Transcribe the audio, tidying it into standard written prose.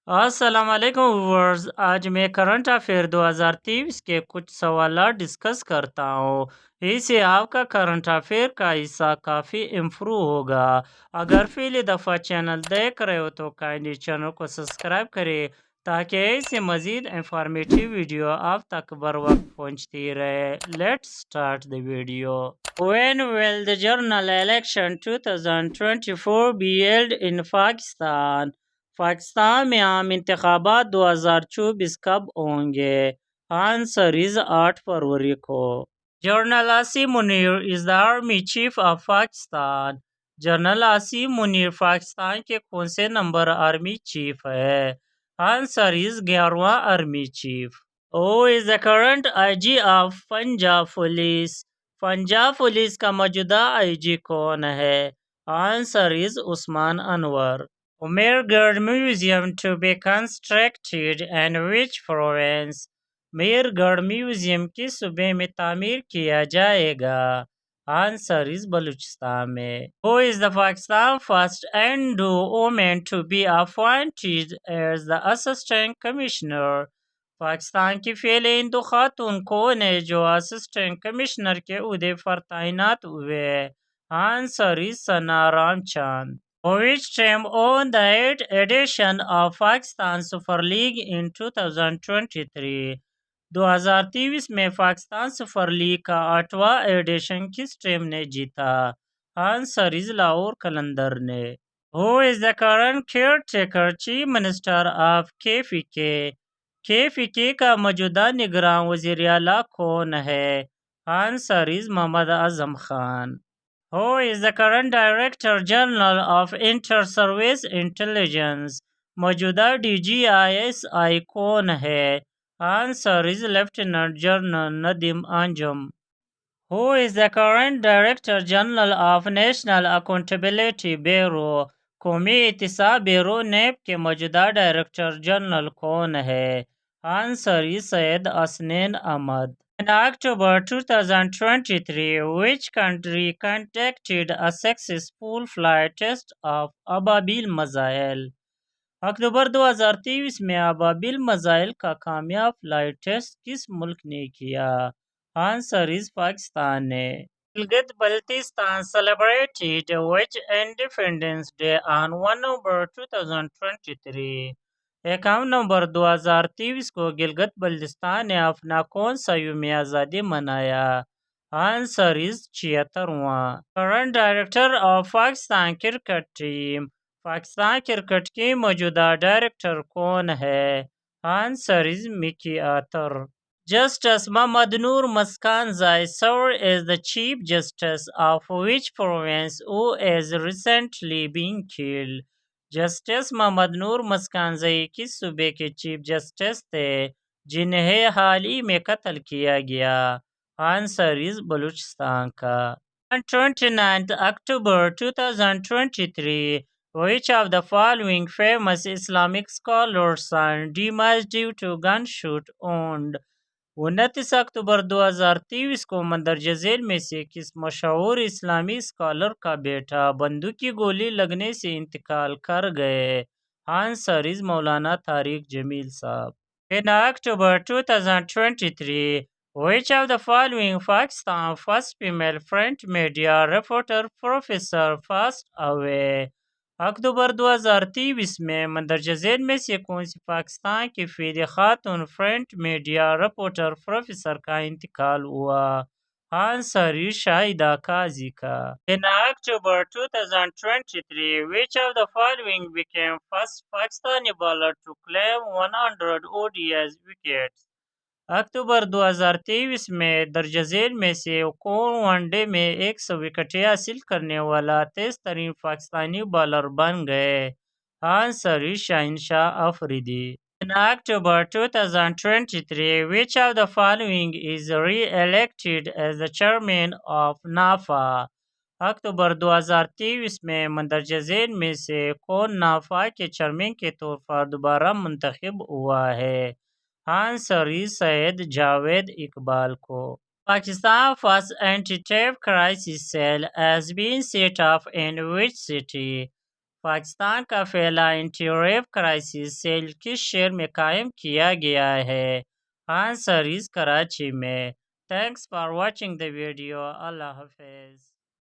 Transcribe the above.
अस्सलाम वालेकुम व्यूअर्स। आज मैं करंट अफेयर 2023 के कुछ सवाल डिस्कस करता हूँ। इससे आपका करंट अफेयर का हिस्सा काफ़ी इम्प्रूव होगा। अगर पहली दफ़ा चैनल देख रहे हो तो काइंडली चैनल को सब्सक्राइब करें ताकि ऐसे मज़ीद इंफॉर्मेटिव वीडियो आप तक बर वक्त पहुँचती रहे। Let's start the video. When will the general election 2024 be held in Pakistan? Pakistan में आम इंतखाबात 2024 कब होंगे? आंसर इज 8 फरवरी को। General Asim Munir is the army chief of Pakistan. General Asim Munir Pakistan के कौन से नंबर आर्मी चीफ है? आंसर इज 11वां army chief. Who is the current IG of Punjab police? Punjab police का मौजूदा आईजी कौन है? Answer is Usman Anwar. Umergad Museum to be constructed and which province? Mehrgarh museum किस सूबे में तामीर किया जाएगा? आंसर इज बलूचिस्तान में। Who is the Pakistan first Hindu woman to be appointed as the Assistant Commissioner? Pakistan की पहले हिंदू खातून कौन है जो असिस्टेंट कमिश्नर के उहदे पर तैनात हुए? Answer is Sana Ramchand. Which team won the 8th edition of Pakistan Super League in 2023? 2023 में पाकिस्तान सुपर लीग का 8वां एडिशन किस टीम ने जीता? आंसर इज लाहौर कलंदर ने। Who is the current caretaker chief minister of KPK? KPK का मौजूदा निगरान वज़ीर आला कौन है? Answer is Mohammad Azam Khan. Who is the current Director General of Inter-Service Intelligence? मौजूदा DGISI कौन है? Answer is Lieutenant General Nadim Anjum. Who is the current Director General of National Accountability Bureau? कौमी एहतिसाब ब्यूरो नेब के मौजूदा डायरेक्टर जनरल कौन है? Answer is Syed Asnain Ahmed. In October 2023, which country conducted a successful flight test of अबाबिल मज़ाइल? अक्टूबर 2023 में अबाबिल मज़ाइल का कामयाब flight test किस मुल्क ने किया? आंसर इज पाकिस्तान ने। Gilgit Baltistan celebrated which Independence Day on 1 November 2023? 51 नवंबर 2023 को गिलगित बल्तिस्तान ने अपना कौन सा यौम आज़ादी मनाया? आंसर इज 76वां। Current director of Pakistan cricket team? Pakistan cricket की मौजूदा डायरेक्टर कौन है? Answer is Mickey Arthur. Justice Muhammad Noor Muskanzai served as the Chief Justice of which province who has recently been killed? Justice Mohammad Noor Meskanzai किस सूबे के chief justice थे जिन्हें हाल ही में कत्ल किया गया? आंसर इज बलूचिस्तान का। On 29th October 2023, which of the following famous Islamic scholars are demised due to gunshot wound? 29 अक्टूबर 2023 को मंदरजा झेल में से किस मशहूर इस्लामी स्कॉलर का बेटा बंदूक की गोली लगने से इंतकाल कर गए? आंसर इज मौलाना तारिक जमील साहब। In October 2023, which of the following Pakistan first female print media reporter professor passed away? अक्टूबर 2023 में मंदरजा झेल में से कौन सी पाकिस्तान की पहली खातून प्रिंट मीडिया रिपोर्टर प्रोफेसर का इंतकाल हुआ? आंसर इज शाहिदा काजी का। In October 2023, which of the following became first Pakistani bowler to claim 100 ODI wickets? अक्टूबर 2023 में दर्ज झेल में से कौन वनडे में 100 विकेटें हासिल करने वाला तेज तरीन पाकिस्तानी बॉलर बन गए? Answer is Shaheen Shah Afridi. In October 2023, which of the following is re-elected as the chairman of नाफा? अक्टूबर 2023 में मंदरजा झेल में से कौन नाफा के चेयरमैन के तौर पर दोबारा मुंतखब हुआ है? आंसर इज सैयद जावेद इकबाल को। Pakistan first anti terror crisis cell has been set up in which city? Pakistan का पहला एंटी रेप क्राइसिस सेल किस शहर में कायम किया गया है? आंसर इज कराची में। Thanks for watching the video. Allah Hafiz.